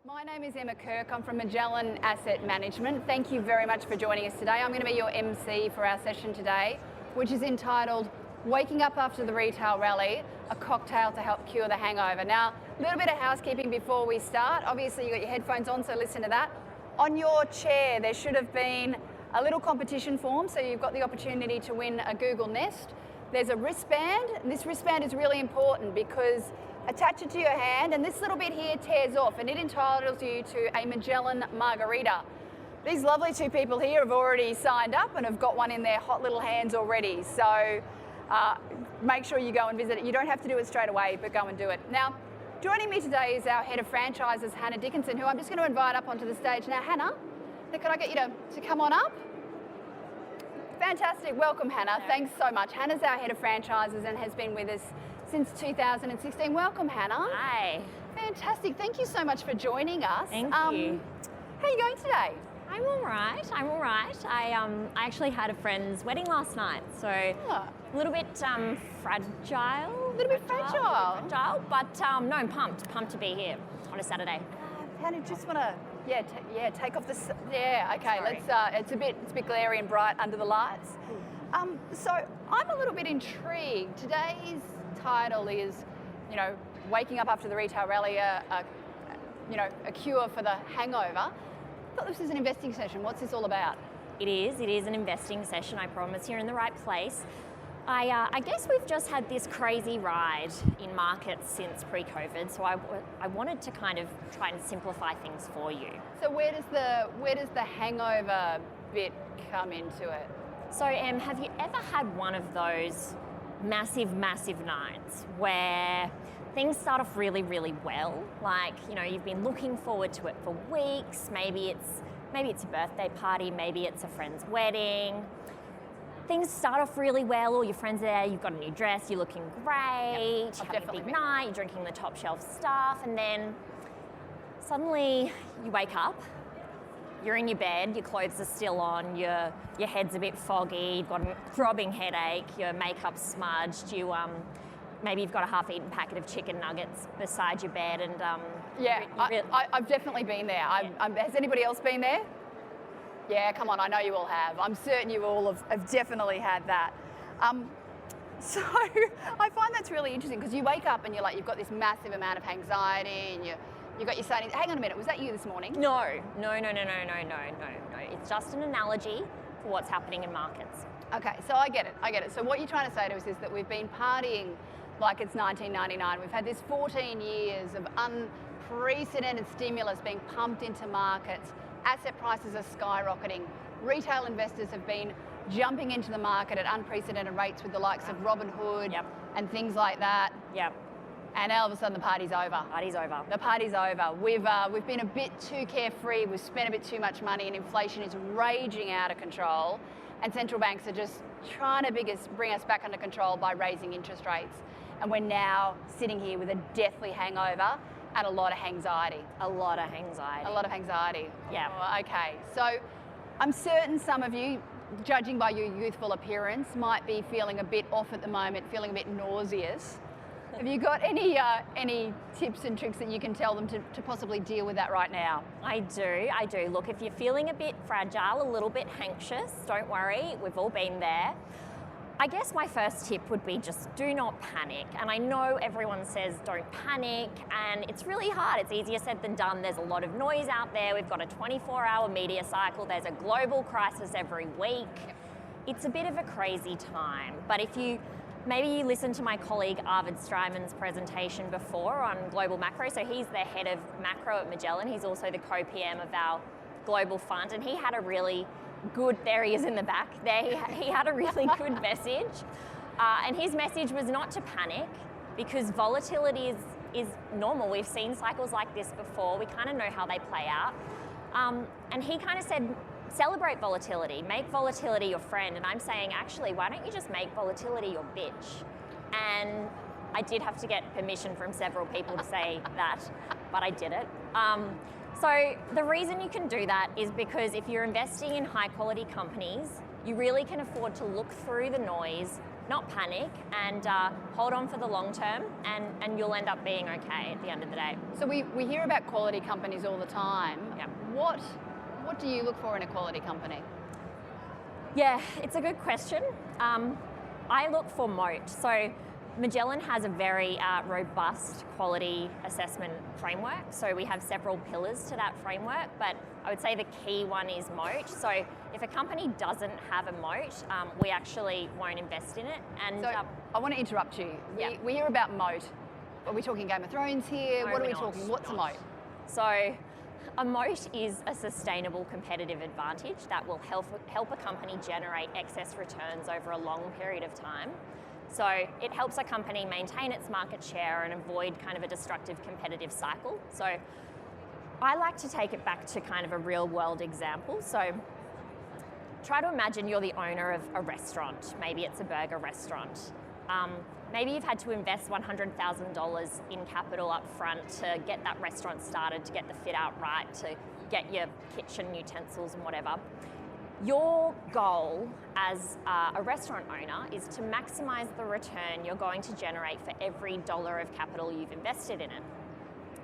My name is Emma Kirk. I'm from Magellan Asset Management. Thank you very much for joining us today. I'm going to be your MC for our session today, which is entitled Waking Up After the Retail Rally, a cocktail to help cure the hangover. Now, a little bit of housekeeping before we start. Obviously, you've got your headphones on, so listen to that. On your chair, there should have been a little competition form, so you've got the opportunity to win a Google Nest. There's a wristband, and this wristband is really important because attach it to your hand, and this little bit here tears off, and it entitles you to a Magellan margarita. These lovely two people here have already signed up and have got one in their hot little hands already, so make sure you go and visit it. You don't have to do it straight away, but go and do it. Now, joining me today is our Head of Franchises, Hannah Dickinson, who I'm just going to invite up onto the stage. Now, Hannah, could I get you to come on up? Fantastic. Welcome, Hannah. Thanks so much. Hannah's our Head of Franchises and has been with us since 2016. Welcome, Hannah. Hi. Fantastic. Thank you so much for joining us. Thank you. How are you going today? I'm all right. I actually had a friend's wedding last night, so a little bit fragile. A little bit fragile, but no, I'm pumped to be here on a Saturday. Hannah, just want to take off the okay. Sorry. It's a bit glary and bright under the lights. So I'm a little bit intrigued. Today's title is, waking up after the retail rally, a cure for the hangover. I thought this was an investing session. What's this all about? It is an investing session, I promise. You're in the right place. I guess we've just had this crazy ride in markets since pre-COVID, so I wanted to kind of try and simplify things for you. So where does the hangover bit come into it? So Em, have you ever had one of those massive nights where things start off really well? Like, you've been looking forward to it for weeks. Maybe it's a birthday party, maybe it's a friend's wedding. Things start off really well, all your friends are there, you've got a new dress, you're looking great, you're having a big night, you're drinking the top shelf stuff, and then suddenly you wake up, you're in your bed, your clothes are still on, your head's a bit foggy, you've got a throbbing headache, your makeup's smudged, maybe you've got a half-eaten packet of chicken nuggets beside your bed, and I've definitely been there. Has anybody else been there? Yeah, come on, I know you all have. I'm certain you all have definitely had that. So I find that's really interesting because you wake up and you've got this massive amount of anxiety and you've got your saying, hang on a minute, was that you this morning? No. It's just an analogy for what's happening in markets. Okay, so I get it. So what you're trying to say to us is that we've been partying like it's 1999. We've had this 14 years of unprecedented stimulus being pumped into markets. Asset prices are skyrocketing. Retail investors have been jumping into the market at unprecedented rates with the likes of Robinhood and things like that. Yep. And all of a sudden the party's over. The party's over. We've been a bit too carefree. We've spent a bit too much money, and inflation is raging out of control. And central banks are just trying to bring us back under control by raising interest rates. And we're now sitting here with a deathly hangover and a lot of anxiety. Yeah. Oh, okay. So I'm certain some of you, judging by your youthful appearance, might be feeling a bit off at the moment, feeling a bit nauseous. Have you got any tips and tricks that you can tell them to possibly deal with that right now? I do. Look, if you're feeling a bit fragile, a little bit anxious, don't worry, we've all been there. I guess my first tip would be just do not panic. And I know everyone says don't panic, and it's really hard. It's easier said than done. There's a lot of noise out there. We've got a 24-hour media cycle. There's a global crisis every week. It's a bit of a crazy time. But maybe you listened to my colleague Arvid Strymann's presentation before on global macro. So he's the head of macro at Magellan. He's also the co-PM of our global fund, and he had a really good, there he is in the back there, he had a really good message, and his message was not to panic because volatility is normal. We've seen cycles like this before, we kind of know how they play out, and he kind of said celebrate volatility, make volatility your friend, and I'm saying actually why don't you just make volatility your bitch? And I did have to get permission from several people to say that, but I did it. So the reason you can do that is because if you're investing in high quality companies, you really can afford to look through the noise, not panic, and hold on for the long term, and you'll end up being okay at the end of the day. So we hear about quality companies all the time. Yeah. What do you look for in a quality company? Yeah, it's a good question. I look for moat. So Magellan has a very robust quality assessment framework. So we have several pillars to that framework, but I would say the key one is moat. So if a company doesn't have a moat, we actually won't invest in it. And So I want to interrupt you. Yeah. We hear about moat. Are we talking Game of Thrones here? No, What are we're we not. talking? What's a moat? So a moat is a sustainable competitive advantage that will help a company generate excess returns over a long period of time. So it helps a company maintain its market share and avoid kind of a destructive competitive cycle. So I like to take it back to kind of a real world example. So try to imagine you're the owner of a restaurant. Maybe it's a burger restaurant. Maybe you've had to invest $100,000 in capital up front to get that restaurant started, to get the fit out right, to get your kitchen utensils and whatever. Your goal as a restaurant owner is to maximize the return you're going to generate for every dollar of capital you've invested in it.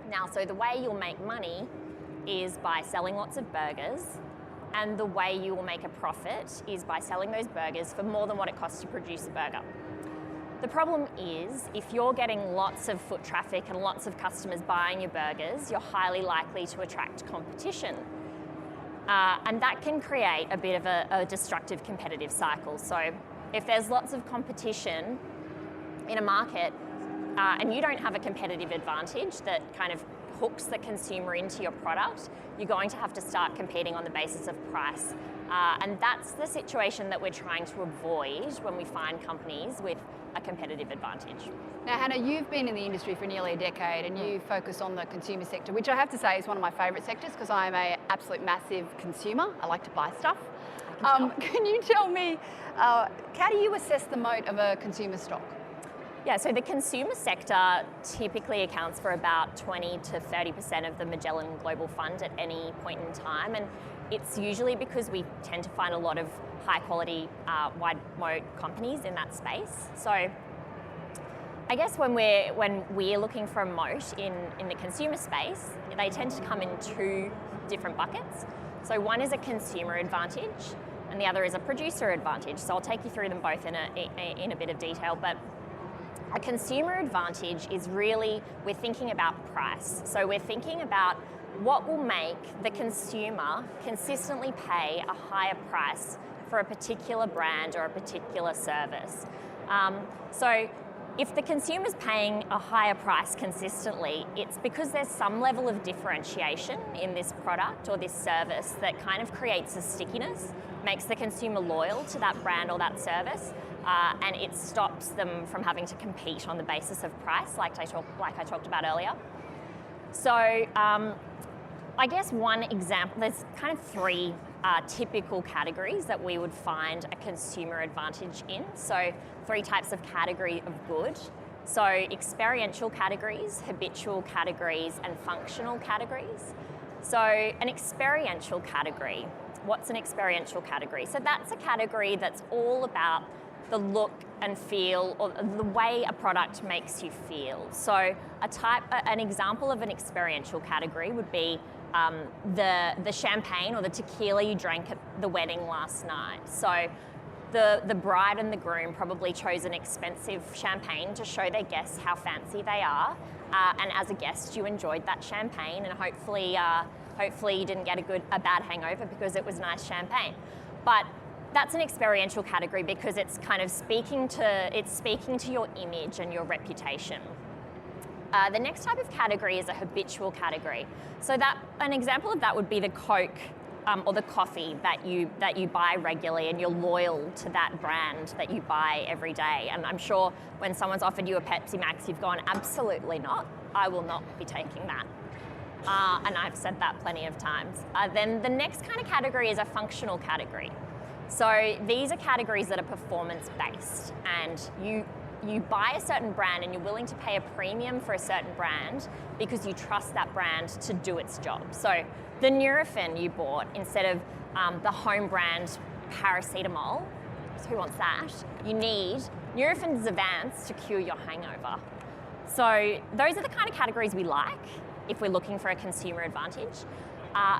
Now, so the way you'll make money is by selling lots of burgers, and the way you will make a profit is by selling those burgers for more than what it costs to produce a burger. The problem is, if you're getting lots of foot traffic and lots of customers buying your burgers, you're highly likely to attract competition. And that can create a bit of a destructive competitive cycle. So if there's lots of competition in a market and you don't have a competitive advantage that kind of hooks the consumer into your product, you're going to have to start competing on the basis of price. And that's the situation that we're trying to avoid when we find companies with a competitive advantage. Now, Hannah, you've been in the industry for nearly a decade and you focus on the consumer sector, which I have to say is one of my favourite sectors because I am an absolute massive consumer. I like to buy stuff. Can you tell me, how do you assess the moat of a consumer stock? Yeah, so the consumer sector typically accounts for about 20 to 30% of the Magellan Global Fund at any point in time, and it's usually because we tend to find a lot of high quality, wide moat companies in that space. So I guess when we're looking for a moat in the consumer space, they tend to come in two different buckets. So one is a consumer advantage, and the other is a producer advantage. So I'll take you through them both in a bit of detail, but a consumer advantage is really, we're thinking about price. So we're thinking about what will make the consumer consistently pay a higher price for a particular brand or a particular service. So if the consumer's paying a higher price consistently, it's because there's some level of differentiation in this product or this service that kind of creates a stickiness, makes the consumer loyal to that brand or that service, and it stops them from having to compete on the basis of price, like I talked about earlier. So I guess one example, there's kind of three typical categories that we would find a consumer advantage in. So three types of category of good. So experiential categories, habitual categories, and functional categories. So an experiential category, what's an experiential category? So that's a category that's all about the look and feel, or the way a product makes you feel. So an example of an experiential category would be the champagne or the tequila you drank at the wedding last night. So the bride and the groom probably chose an expensive champagne to show their guests how fancy they are. And as a guest, you enjoyed that champagne, and hopefully you didn't get a bad hangover because it was nice champagne. But that's an experiential category because it's kind of speaking to your image and your reputation. The next type of category is a habitual category. So an example of that would be the Coke or the coffee that you buy regularly, and you're loyal to that brand that you buy every day. And I'm sure when someone's offered you a Pepsi Max, you've gone, absolutely not. I will not be taking that. And I've said that plenty of times. Then the next kind of category is a functional category. So these are categories that are performance-based, and you buy a certain brand and you're willing to pay a premium for a certain brand because you trust that brand to do its job. So the Nurofen you bought instead of the home brand paracetamol, Who wants that? You need Nurofen Zavance to cure your hangover. So those are the kind of categories we like if we're looking for a consumer advantage.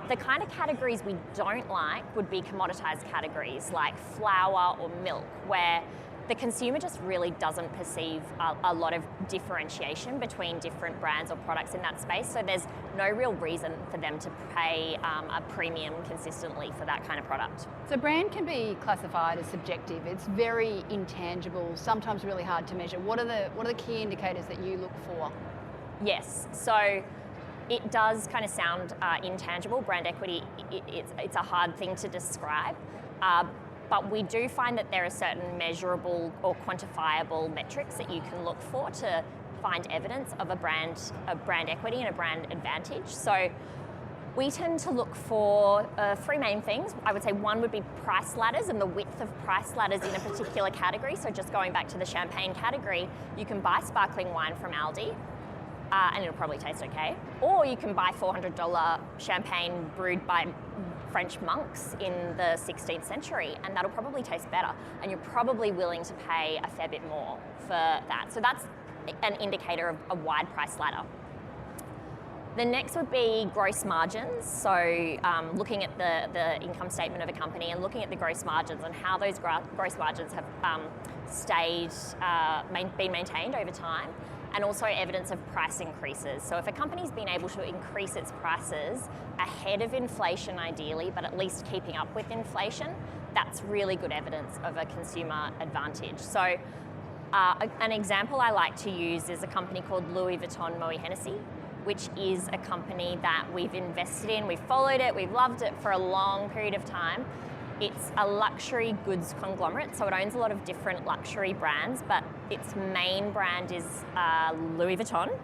The kind of categories we don't like would be commoditized categories like flour or milk, where the consumer just really doesn't perceive a lot of differentiation between different brands or products in that space. So there's no real reason for them to pay a premium consistently for that kind of product. So brand can be classified as subjective. It's very intangible, sometimes really hard to measure. What are the key indicators that you look for? Yes, so it does kind of sound intangible. Brand equity, it's a hard thing to describe. But we do find that there are certain measurable or quantifiable metrics that you can look for to find evidence of a brand equity and a brand advantage. So we tend to look for three main things. I would say one would be price ladders and the width of price ladders in a particular category. So just going back to the champagne category, you can buy sparkling wine from Aldi, and it'll probably taste okay. Or you can buy $400 champagne brewed by French monks in the 16th century, and that'll probably taste better, and you're probably willing to pay a fair bit more for that. So that's an indicator of a wide price ladder. The next would be gross margins. So looking at the income statement of a company and looking at the gross margins and how those gross margins have been maintained over time, and also evidence of price increases. So if a company's been able to increase its prices ahead of inflation ideally, but at least keeping up with inflation, that's really good evidence of a consumer advantage. So an example I like to use is a company called Louis Vuitton Moët Hennessy, which is a company that we've invested in, we've followed it, we've loved it for a long period of time. It's a luxury goods conglomerate, so it owns a lot of different luxury brands, but its main brand is Louis Vuitton.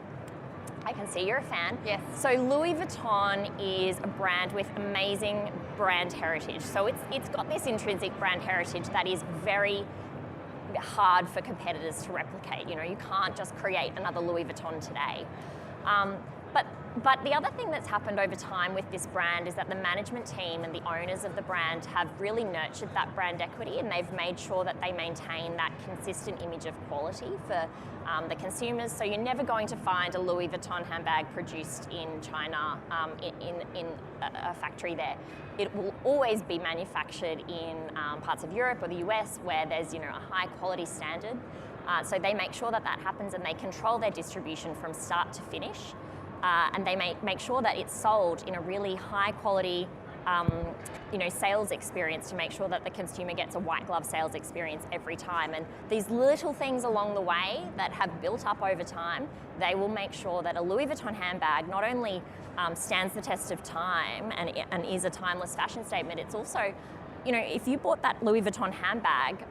I can see you're a fan. Yes. So Louis Vuitton is a brand with amazing brand heritage. So it's got this intrinsic brand heritage that is very hard for competitors to replicate. You know, you can't just create another Louis Vuitton today. But the other thing that's happened over time with this brand is that the management team and the owners of the brand have really nurtured that brand equity, and they've made sure that they maintain that consistent image of quality for the consumers. So you're never going to find a Louis Vuitton handbag produced in China in a factory there. It will always be manufactured in parts of Europe or the US where there's, you know, a high quality standard. So they make sure that that happens, and they control their distribution from start to finish. And they make sure that it's sold in a really high quality sales experience to make sure that the consumer gets a white glove sales experience every time. And these little things along the way that have built up over time, they will make sure that a Louis Vuitton handbag not only stands the test of time and is a timeless fashion statement, it's also, you know, if you bought that Louis Vuitton handbag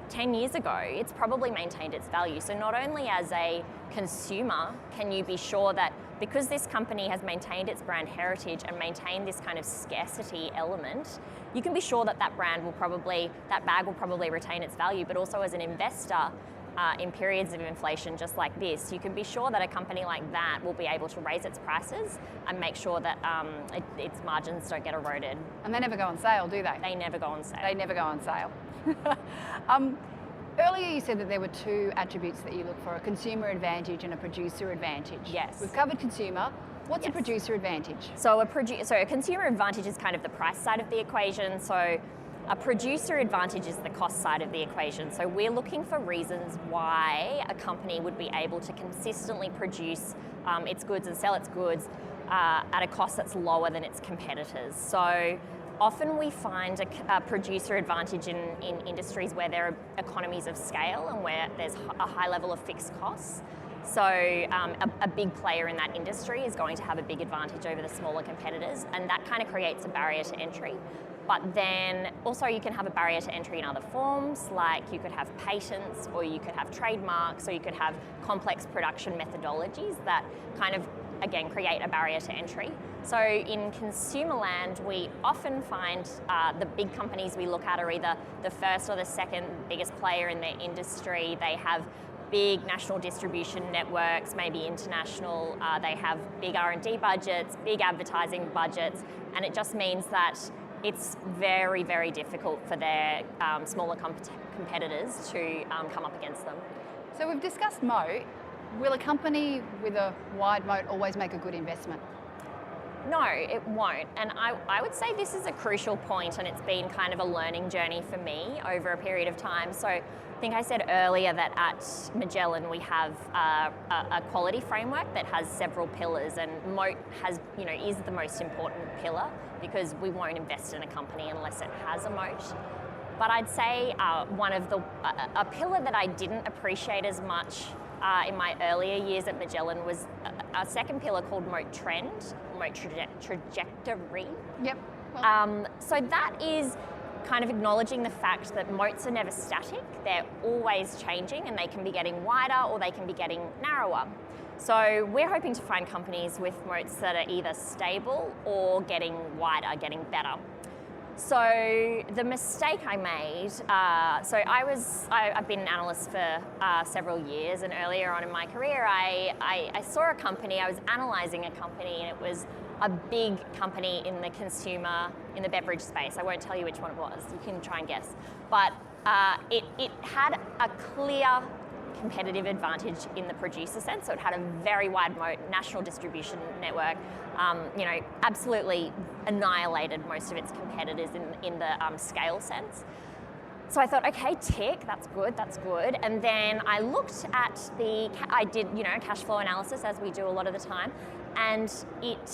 10 years ago, it's probably maintained its value. So not only as a consumer can you be sure that because this company has maintained its brand heritage and maintained this kind of scarcity element, you can be sure that that bag will probably retain its value, but also as an investor, in periods of inflation just like this, you can be sure that a company like that will be able to raise its prices and make sure that its margins don't get eroded. And they never go on sale, do they? They never go on sale. They never go on sale. Earlier you said that there were two attributes that you look for, a consumer advantage and a producer advantage. Yes. We've covered consumer. What's a producer advantage? So a consumer advantage is kind of the price side of the equation. So a producer advantage is the cost side of the equation. So we're looking for reasons why a company would be able to consistently produce its goods and sell its goods at a cost that's lower than its competitors. So often we find a producer advantage in industries where there are economies of scale and where there's a high level of fixed costs. So a big player in that industry is going to have a big advantage over the smaller competitors, and that kind of creates a barrier to entry. But then also you can have a barrier to entry in other forms, like you could have patents, or you could have trademarks, or you could have complex production methodologies that kind of, again, create a barrier to entry. So in consumer land, we often find the big companies we look at are either the first or the second biggest player in their industry. They have big national distribution networks, maybe international. They have big R&D budgets, big advertising budgets, and it just means that it's very, very difficult for their smaller competitors to come up against them. So we've discussed moat. Will a company with a wide moat always make a good investment? No, it won't. And I would say this is a crucial point, and it's been kind of a learning journey for me over a period of time. So I think I said earlier that at Magellan we have a quality framework that has several pillars, and moat is the most important pillar, because we won't invest in a company unless it has a moat. But I'd say a pillar that I didn't appreciate as much in my earlier years at Magellan was a second pillar called moat trend, moat trajectory. Yep. So that is kind of acknowledging the fact that moats are never static. They're always changing, and they can be getting wider or they can be getting narrower. So we're hoping to find companies with moats that are either stable or getting wider, getting better. So the mistake I made, I've been an analyst for several years, and earlier on in my career I saw a company, I was analysing a company, and it was a big company in the beverage space. I won't tell you which one it was, you can try and guess. But it had a clear competitive advantage in the producer sense. So it had a very wide moat, national distribution network, absolutely annihilated most of its competitors in the scale sense. So I thought, okay, tick, that's good. And then I looked at I did, cash flow analysis, as we do a lot of the time, and it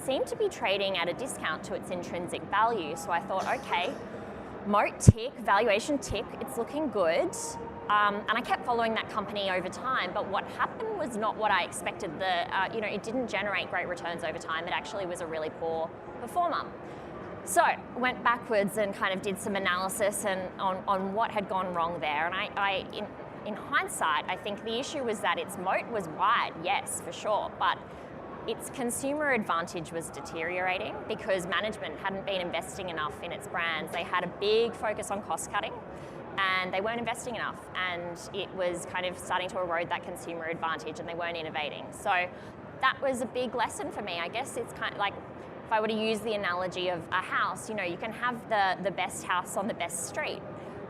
seemed to be trading at a discount to its intrinsic value. So I thought, okay, moat tick, valuation tick, it's looking good. And I kept following that company over time, but what happened was not what I expected. It didn't generate great returns over time. It actually was a really poor performer. So I went backwards and kind of did some analysis on what had gone wrong there. And in hindsight, I think the issue was that its moat was wide, yes, for sure, but its consumer advantage was deteriorating because management hadn't been investing enough in its brands. They had a big focus on cost cutting, and they weren't investing enough, and it was kind of starting to erode that consumer advantage, and they weren't innovating. So that was a big lesson for me. I guess it's kind of like, if I were to use the analogy of a house, you can have the best house on the best street,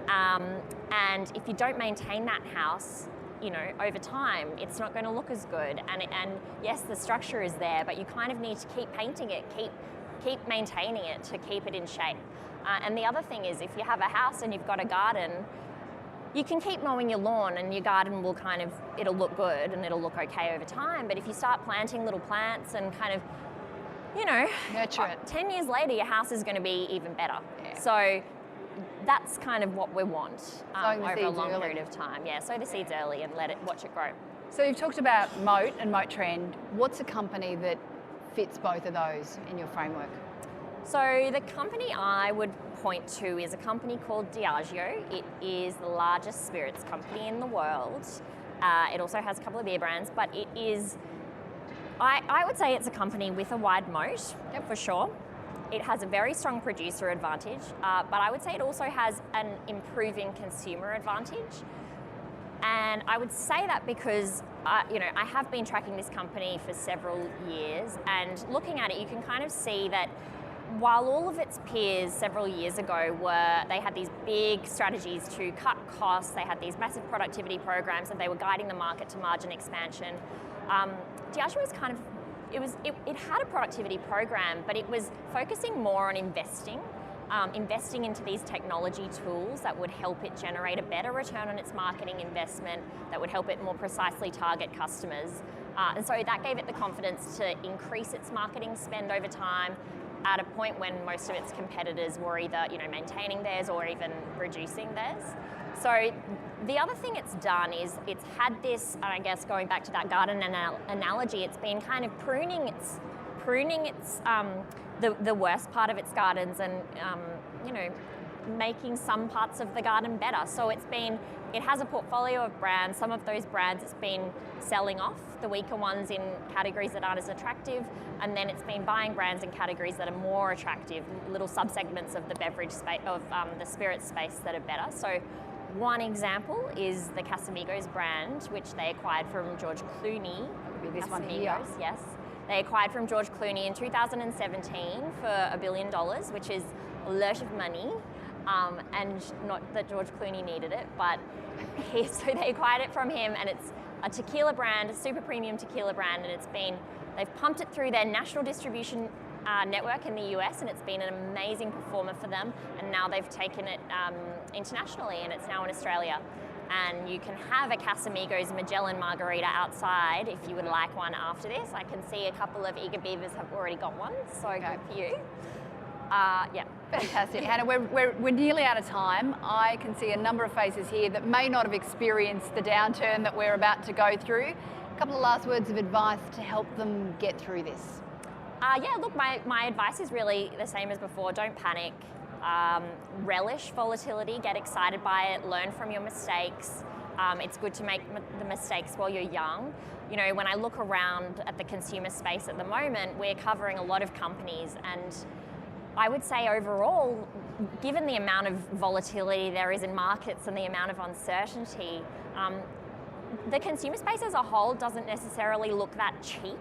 and if you don't maintain that house, over time, it's not going to look as good. And yes, the structure is there, but you kind of need to keep painting it, keep maintaining it to keep it in shape. And the other thing is, if you have a house and you've got a garden, you can keep mowing your lawn and your garden will it'll look good and it'll look okay over time. But if you start planting little plants and kind of, nurture it, 10 years later, your house is going to be even better. Yeah. So that's kind of what we want over a long period of time. Yeah, sow the seeds early and watch it grow. So you've talked about moat and moat trend. What's a company that fits both of those in your framework? So the company I would point to is a company called Diageo. It is the largest spirits company in the world. It also has a couple of beer brands, but it is, I would say it's a company with a wide moat, for sure. It has a very strong producer advantage, but I would say it also has an improving consumer advantage. And I would say that because, I have been tracking this company for several years, and looking at it, you can kind of see that while all of its peers several years ago they had these big strategies to cut costs, they had these massive productivity programs, and they were guiding the market to margin expansion. Diageo was kind of, it had a productivity program, but it was focusing more on investing into these technology tools that would help it generate a better return on its marketing investment, that would help it more precisely target customers. And so that gave it the confidence to increase its marketing spend over time, at a point when most of its competitors were either maintaining theirs or even reducing theirs. So the other thing it's done is it's had this, I guess going back to that garden analogy, it's been kind of pruning its the worst part of its gardens and making some parts of the garden better. So it has a portfolio of brands. Some of those brands it's been selling off, the weaker ones in categories that aren't as attractive, and then it's been buying brands in categories that are more attractive, little subsegments of the beverage space, of the spirit space that are better. So one example is the Casamigos brand, which they acquired from George Clooney. This one here. Yes. They acquired from George Clooney in 2017 for $1 billion, which is a lot of money. And not that George Clooney needed it, but so they acquired it from him, and it's a tequila brand, a super premium tequila brand, and they've pumped it through their national distribution network in the US, and it's been an amazing performer for them, and now they've taken it internationally, and it's now in Australia. And you can have a Casamigos Magellan margarita outside if you would like one after this. I can see a couple of eager beavers have already got one, so good for you. Yeah. Fantastic. Hannah, we're nearly out of time. I can see a number of faces here that may not have experienced the downturn that we're about to go through. A couple of last words of advice to help them get through this. Yeah, look, my advice is really the same as before. Don't panic. Relish volatility, get excited by it, learn from your mistakes. It's good to make the mistakes while you're young. You know, when I look around at the consumer space at the moment, we're covering a lot of companies, and I would say overall, given the amount of volatility there is in markets and the amount of uncertainty, the consumer space as a whole doesn't necessarily look that cheap.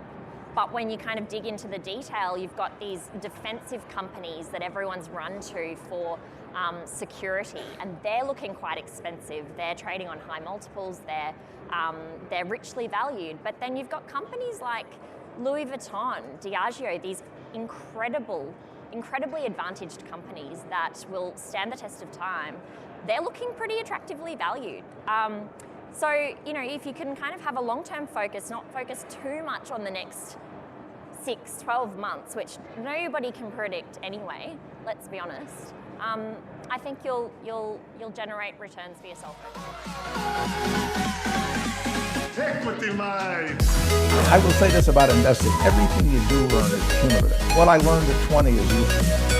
But when you kind of dig into the detail, you've got these defensive companies that everyone's run to for security, and they're looking quite expensive. They're trading on high multiples, they're richly valued. But then you've got companies like Louis Vuitton, Diageo, these incredibly advantaged companies that will stand the test of time. They're looking pretty attractively valued. So, you know, if you can kind of have a long-term focus, not focus too much on the next 6, 12 months, which nobody can predict anyway, let's be honest, I think you'll generate returns for yourself. Equity mind. I will say this about investing. Everything you do learn is cumulative. What I learned at 20 is useful.